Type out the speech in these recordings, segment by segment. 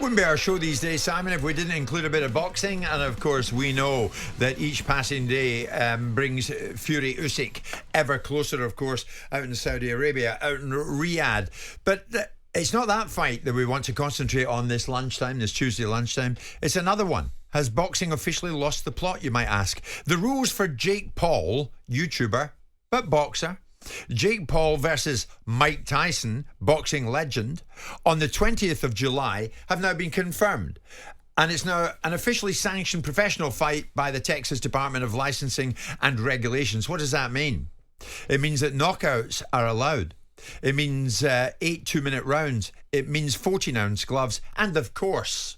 Wouldn't be our show these days, Simon, if we didn't include a bit of boxing. And of course, we know that each passing day brings Fury Usyk ever closer, of course, out in Saudi Arabia, out in Riyadh. But it's not that fight that we want to concentrate on this lunchtime, this Tuesday lunchtime. It's another one. Has boxing officially lost the plot, you might ask? The rules for Jake Paul, YouTuber, but boxer, Jake Paul versus Mike Tyson, boxing legend, on the 20th of July have now been confirmed. And it's now an officially sanctioned professional fight by the Texas Department of Licensing and Regulations. What does that mean? It means that knockouts are allowed. It means 8 2-minute rounds. It means 14-ounce gloves. And of course,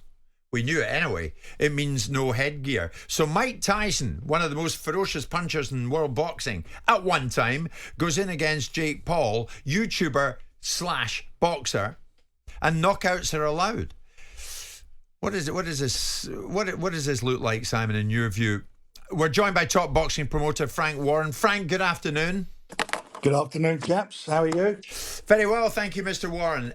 we knew it anyway, it means no headgear. So Mike Tyson, one of the most ferocious punchers in world boxing at one time, goes in against Jake Paul, YouTuber / boxer, and knockouts are allowed. What does this look like, Simon, in your view? We're joined by top boxing promoter Frank Warren. Frank, good afternoon. Good afternoon, chaps. How are you? Very well, thank you, Mr. Warren.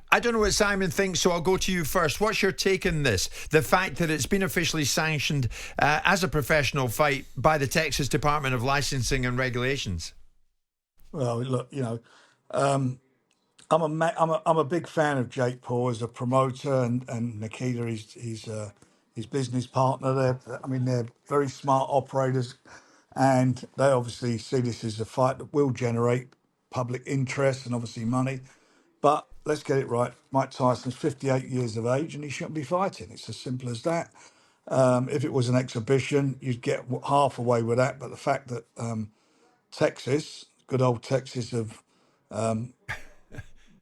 I don't know what Simon thinks, so I'll go to you first. What's your take on this? The fact that it's been officially sanctioned as a professional fight by the Texas Department of Licensing and Regulations. Well, look, I'm a big fan of Jake Paul as a promoter, and Nikita, his business partner. They're very smart operators, and they obviously see this as a fight that will generate public interest and obviously money. But let's get it right. Mike Tyson's 58 years of age and he shouldn't be fighting. It's as simple as that. If it was an exhibition, you'd get half away with that. But the fact that Texas, good old Texas, have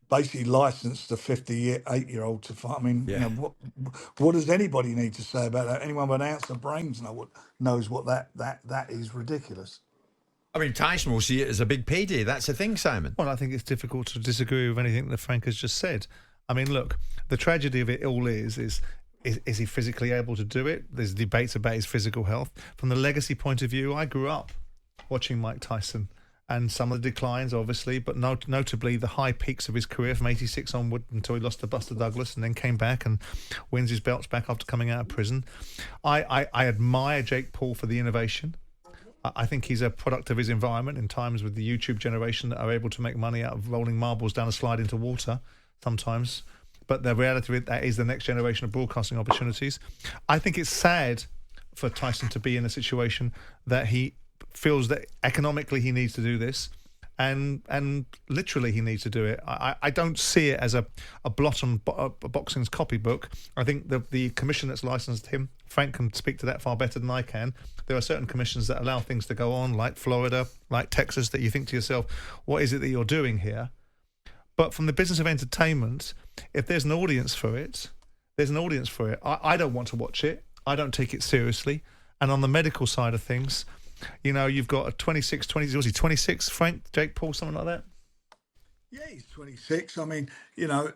basically licensed a 58-year-old to fight. I mean, Yeah. What does anybody need to say about that? Anyone with an ounce of brains knows what that is ridiculous. I mean, Tyson will see it as a big payday. That's the thing, Simon. Well, I think it's difficult to disagree with anything that Frank has just said. I mean, look, the tragedy of it all is he physically able to do it? There's debates about his physical health. From the legacy point of view, I grew up watching Mike Tyson and some of the declines, obviously, but notably the high peaks of his career from 86 onward until he lost to Buster Douglas and then came back and wins his belts back after coming out of prison. I admire Jake Paul for the innovation. I think he's a product of his environment in times with the YouTube generation that are able to make money out of rolling marbles down a slide into water sometimes. But the reality of it, that is the next generation of broadcasting opportunities. I think it's sad for Tyson to be in a situation that he feels that economically he needs to do this and literally he needs to do it. I don't see it as a blot on boxing's copybook. I think the commission that's licensed him, Frank can speak to that far better than I can. There are certain commissions that allow things to go on, like Florida, like Texas, that you think to yourself, what is it that you're doing here? But from the business of entertainment, if there's an audience for it, there's an audience for it. I don't want to watch it. I don't take it seriously. And on the medical side of things, you've got a 26, Frank, Jake Paul, something like that? Yeah, he's 26. I mean, look,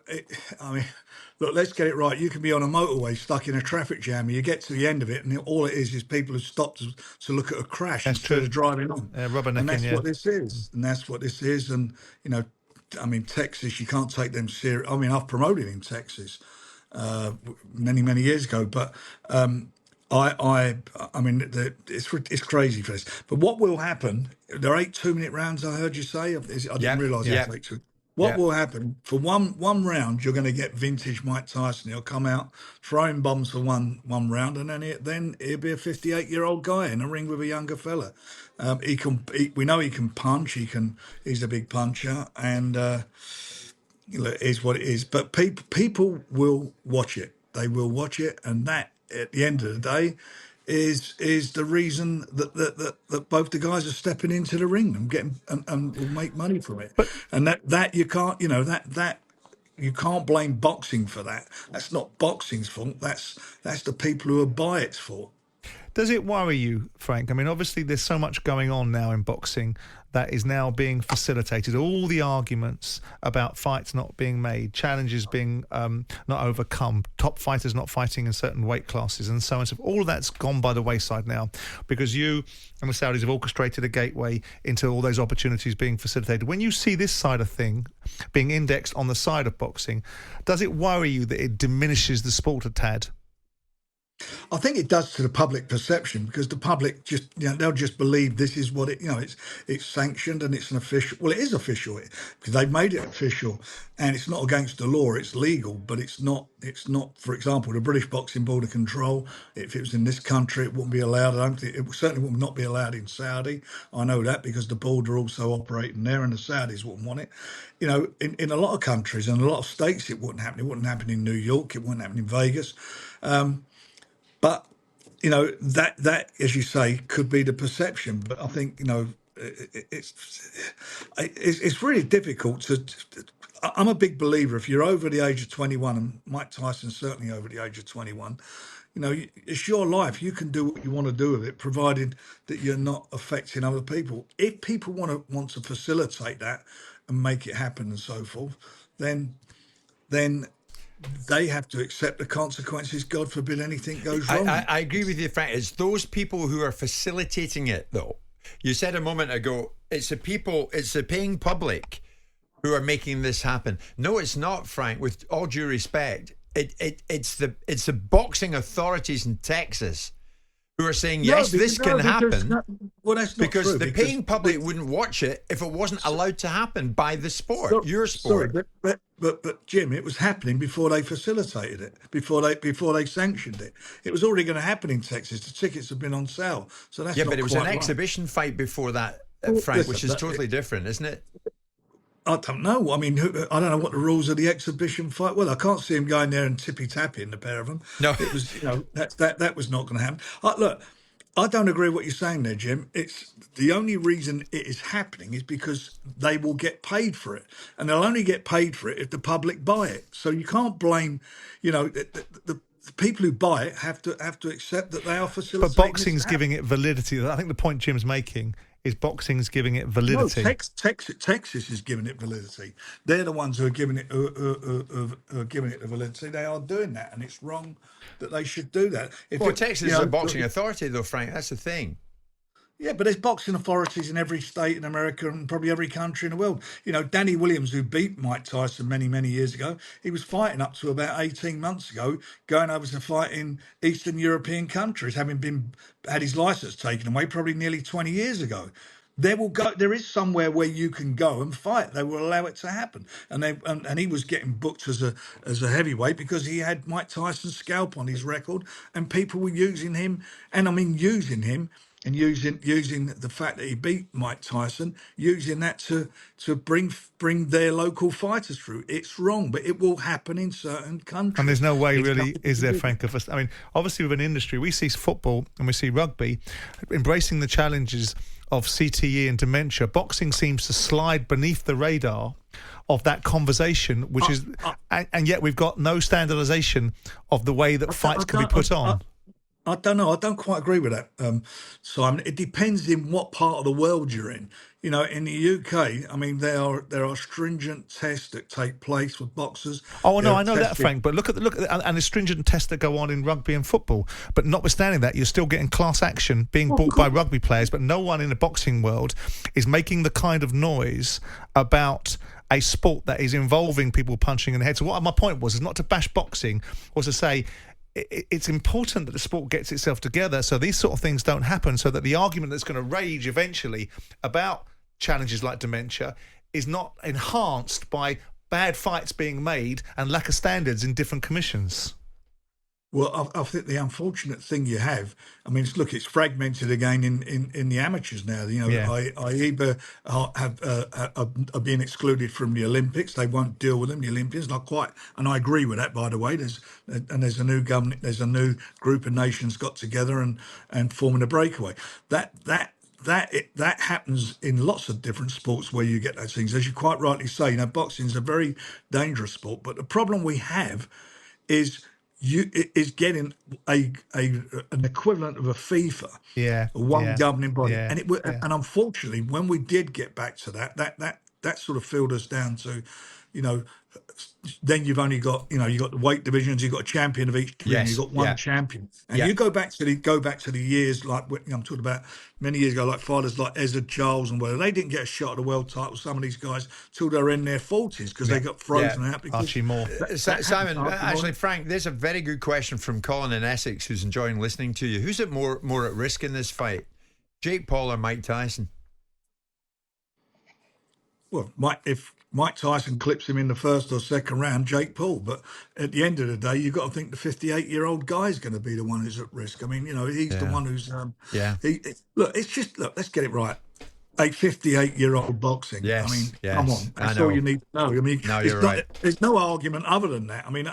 let's get it right. You can be on a motorway stuck in a traffic jam, and you get to the end of it, and all it is people who stopped to look at a crash instead of driving on. Rubbernecking, and that's what this is. And that's what this is. And, Texas, you can't take them serious. I mean, I've promoted in Texas many, many years ago, but it's crazy for this. But what will happen? There are 8 2-minute rounds. I heard you say. I didn't realise it was 8 2. What will happen for one round? You're going to get vintage Mike Tyson. He'll come out throwing bombs for one round, and then he'll be a 58-year-old guy in a ring with a younger fella. We know he can punch. He's a big puncher, and it is what it is. But people will watch it. They will watch it, and that, at the end of the day, is the reason that both the guys are stepping into the ring and getting and will make money from it. And that you can't you can't blame boxing for that. That's not boxing's fault. That's the people who buy its fault. Does it worry you, Frank? I mean, obviously there's so much going on now in boxing that is now being facilitated. All the arguments about fights not being made, challenges being not overcome, top fighters not fighting in certain weight classes, and so on and so forth. All of that's gone by the wayside now because you and the Saudis have orchestrated a gateway into all those opportunities being facilitated. When you see this side of thing being indexed on the side of boxing, does it worry you that it diminishes the sport a tad? I think it does to the public perception, because the public just, they'll just believe this is what it's sanctioned and it's an official. Well, it is official because they've made it official, and it's not against the law. It's legal, but it's not. For example, the British Boxing Board of Control. If it was in this country, it wouldn't be allowed. I don't think it certainly would not be allowed in Saudi. I know that because the board are also operating there, and the Saudis wouldn't want it. In a lot of countries and a lot of states, it wouldn't happen. It wouldn't happen in New York. It wouldn't happen in Vegas. But that, as you say, could be the perception. But I think it's really difficult to. I'm a big believer. If you're over the age of 21, and Mike Tyson's certainly over the age of 21, it's your life. You can do what you want to do with it, provided that you're not affecting other people. If people want to facilitate that and make it happen and so forth, then they have to accept the consequences. God forbid anything goes wrong. I agree with you, Frank. It's those people who are facilitating it, though. You said a moment ago, it's the paying public who are making this happen. No, it's not, Frank. With all due respect, it's the boxing authorities in Texas who are saying, yes, this can happen. That's not because true. The paying public wouldn't watch it if it wasn't allowed to happen by the sport, your sport. Sorry, but Jim, it was happening before they facilitated it, before they sanctioned it. It was already going to happen in Texas. The tickets have been on sale, so that's but it was an exhibition fight before that, Frank, which is totally different, isn't it? I don't know. I mean, I don't know what the rules of the exhibition fight. Well, I can't see him going there and tippy-tapping the pair of them. No, it was, that was not going to happen. Look, I don't agree with what you're saying there, Jim. It's the only reason it is happening is because they will get paid for it, and they'll only get paid for it if the public buy it. So you can't blame, the people who buy it have to accept that they are facilitating. But boxing's giving it validity. I think the point Jim's making is boxing's giving it validity. No, Texas is giving it validity. They're the ones who are giving it the validity. They are doing that, and it's wrong that they should do that. Texas is a boxing authority, though, Frank. That's the thing. Yeah, but there's boxing authorities in every state in America and probably every country in the world. Danny Williams, who beat Mike Tyson many, many years ago, he was fighting up to about 18 months ago, going over to fight in Eastern European countries, having had his license taken away probably nearly 20 years ago. There is somewhere where you can go and fight. They will allow it to happen, and he was getting booked as a heavyweight because he had Mike Tyson's scalp on his record, and people were using him, and I mean using him. And using the fact that he beat Mike Tyson, using that to bring their local fighters through. It's wrong, but it will happen in certain countries. And there's no way really, is there, Frank, of us? I mean, obviously with an industry, we see football and we see rugby embracing the challenges of CTE and dementia. Boxing seems to slide beneath the radar of that conversation, which is, and yet we've got no standardization of the way that fights can be put on. I don't know. I don't quite agree with that, Simon. It depends in what part of the world you're in. In the UK, I mean, there are stringent tests that take place for boxers. Oh no, I know that, Frank. But look at and the stringent tests that go on in rugby and football. But notwithstanding that, you're still getting class action being brought by rugby players. But no one in the boxing world is making the kind of noise about a sport that is involving people punching in the head. So what my point was is not to bash boxing, was to say, it's important that the sport gets itself together so these sort of things don't happen, so that the argument that's going to rage eventually about challenges like dementia is not enhanced by bad fights being made and lack of standards in different commissions. Well, I think the unfortunate thing you have, I mean, it's fragmented again in the amateurs now. IEBA are being excluded from the Olympics. They won't deal with them, the Olympians. And I agree with that, by the way. There's a new government, there's a new group of nations got together and forming a breakaway. That happens in lots of different sports where you get those things. As you quite rightly say, boxing is a very dangerous sport. But the problem we have is is getting an equivalent of a FIFA, Yeah, one governing body, yeah, and unfortunately, when we did get back to that sort of filled us down to, you know, then you've only got, you know, you've got the weight divisions, you've got a champion of each division, you've got one champion, and you go back to the years like I'm talking about many years ago, like fighters like Ezra Charles and whether they didn't get a shot at the world title, some of these guys till they're in their 40s because they got frozen out. Because Archie Moore. Simon, actually, Frank, there's a very good question from Colin in Essex who's enjoying listening to you. Who's more at risk in this fight, Jake Paul or Mike Tyson? Well, if Mike Tyson clips him in the first or second round, Jake Paul. But at the end of the day, you've got to think the 58-year-old guy is going to be the one who's at risk. I mean, you know, he's the one who's let's get it right. A 58-year-old boxing. Yes, I mean, yes, come on. That's all you need to know. I mean, no, you're right. There's no argument other than that. I mean,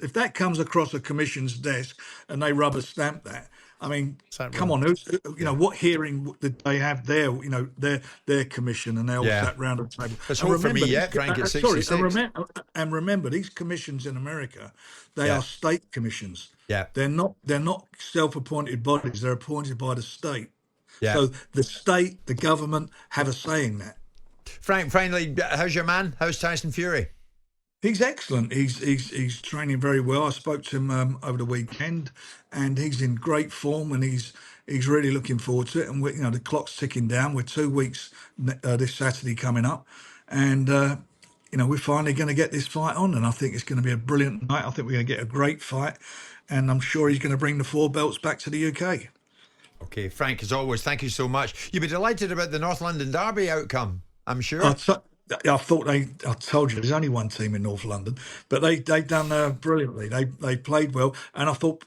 if that comes across a commission's desk and they rubber stamp that, I mean, come on, what hearing did they have there? You know, their commission, and they all sat round the table. There's hope for me yet, Frank, at 66. And remember, these commissions in America, they are state commissions. Yeah, they're not self-appointed bodies. They're appointed by the state. Yeah. So the state, the government have a say in that. Frank, finally, how's your man? How's Tyson Fury? He's excellent. He's training very well. I spoke to him over the weekend, and he's in great form, and he's really looking forward to it. And the clock's ticking down. We're 2 weeks this Saturday coming up, and we're finally going to get this fight on. And I think it's going to be a brilliant night. I think we're going to get a great fight, and I'm sure he's going to bring the 4 belts back to the UK. Okay, Frank, as always, thank you so much. You'll be delighted about the North London Derby outcome, I'm sure. I told you, there's only one team in North London, but they done brilliantly. They played well, and I thought,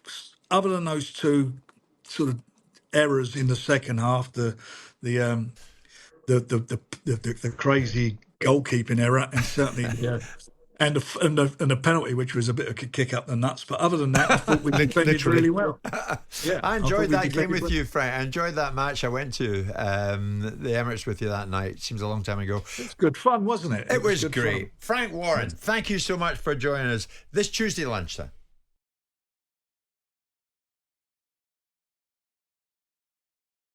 other than those two sort of errors in the second half, the crazy goalkeeping error, and certainly and the penalty, which was a bit of a kick up the nuts. But other than that, I thought we defended really well. I enjoyed that game with you, Frank. I enjoyed that match I went to the Emirates with you that night. Seems a long time ago. It's good fun, wasn't it? It was great. Fun. Frank Warren, thank you so much for joining us this Tuesday lunchtime.